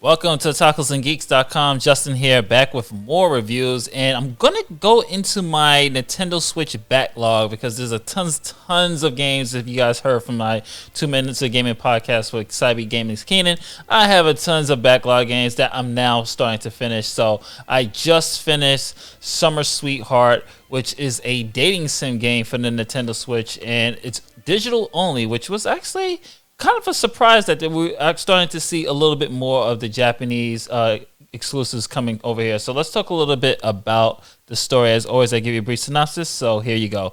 Welcome to TacosandGeeks.com. Justin here, back with more reviews, and I'm gonna go into my Nintendo Switch backlog because there's a tons of games. If you guys heard from my 2 minutes of gaming podcast with Cyber Gaming's Keenan, I have a tons of backlog games that I'm now starting to finish. So I just finished Summer Sweetheart, which is a dating sim game for the Nintendo Switch, and it's digital only, which was actually kind of a surprise that we are starting to see a little bit more of the Japanese exclusives coming over here. So let's talk a little bit about the story. As always, I give you a brief synopsis, so here you go.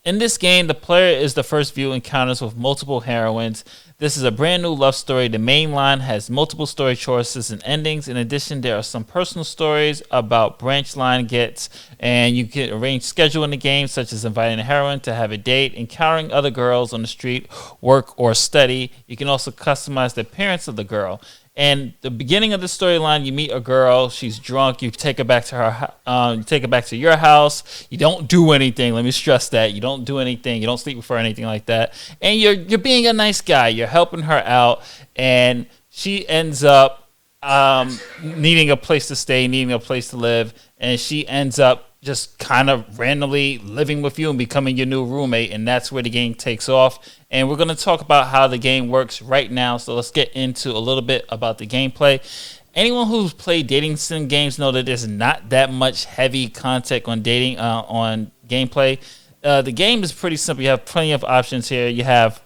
In this game, the player is the first few encounters with multiple heroines. This is a brand new love story. The main line has multiple story choices and endings. In addition, there are some personal stories about branch line gets, and you can arrange schedule in the game, such as inviting a heroine to have a date, encountering other girls on the street, work, or study. You can also customize the appearance of the girl. And the beginning of the storyline, you meet a girl. She's drunk. You take her back to your house. You don't do anything. Let me stress that you don't do anything. You don't sleep with her or anything like that. And you're being a nice guy. You're helping her out, and she ends up needing a place to stay, needing a place to live, and she ends up just kind of randomly living with you and becoming your new roommate, and that's where the game takes off. And we're going to talk about how the game works right now, so let's get into a little bit about the gameplay. Anyone who's played dating sim games know that there's not that much heavy content on dating on gameplay. The game is pretty simple. You have plenty of options here. You have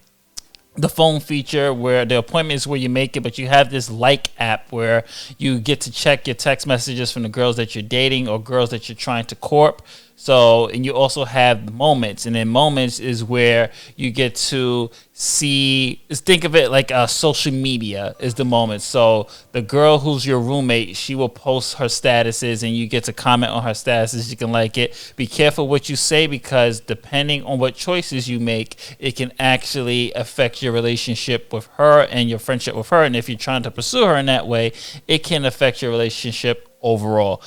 the phone feature where the appointment is where you make it, but you have this like app where you get to check your text messages from the girls that you're dating or girls that you're trying to court. So, and you also have the moments, and then moments is where you get to see, just think of it like social media is the moment. So the girl who's your roommate, she will post her statuses and you get to comment on her statuses. You can like it. Be careful what you say, because depending on what choices you make, it can actually affect your relationship with her and your friendship with her. And if you're trying to pursue her in that way, it can affect your relationship overall.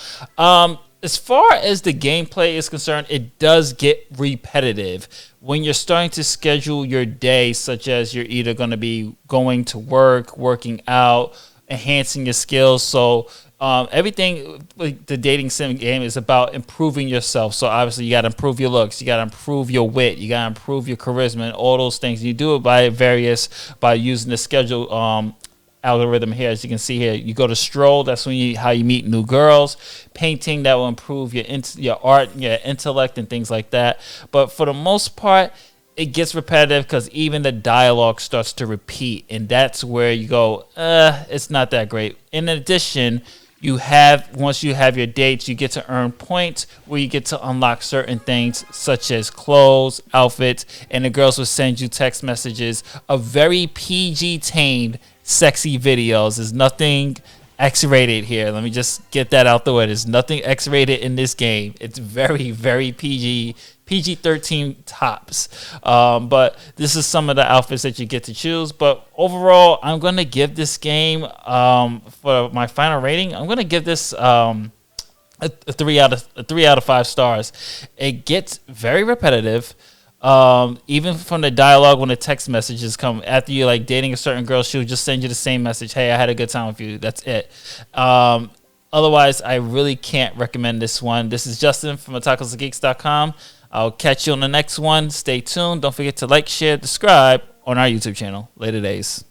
As far as the gameplay is concerned, it does get repetitive when you're starting to schedule your day, such as you're either going to be going to work, working out, enhancing your skills. So everything like the dating sim game is about improving yourself. So obviously you got to improve your looks, you got to improve your wit, you got to improve your charisma, and all those things. You do it by using the schedule algorithm here. As you can see here, you go to stroll, that's how you meet new girls. Painting, that will improve your art, your intellect, and things like that. But for the most part, it gets repetitive because even the dialogue starts to repeat, and that's where you go, it's not that great. In addition, once you have your dates, you get to earn points where you get to unlock certain things such as clothes, outfits, and the girls will send you text messages of very PG-tamed sexy videos. There's nothing X-rated here. Let me just get that out the way. There's nothing X-rated in this game. It's very, very PG-13 tops. But this is some of the outfits that you get to choose. But overall, I'm going to give this game, for my final rating, I'm going to give this a 3 out of 5 stars. It gets very repetitive. Even from the dialogue, when the text messages come after you like dating a certain girl, she'll just send you the same message. Hey, I had a good time with you. That's it. Otherwise, I really can't recommend this one. This is Justin from TacosandGeeks.com. I'll catch you on the next one. Stay tuned. Don't forget to like, share, subscribe on our YouTube channel. Later days.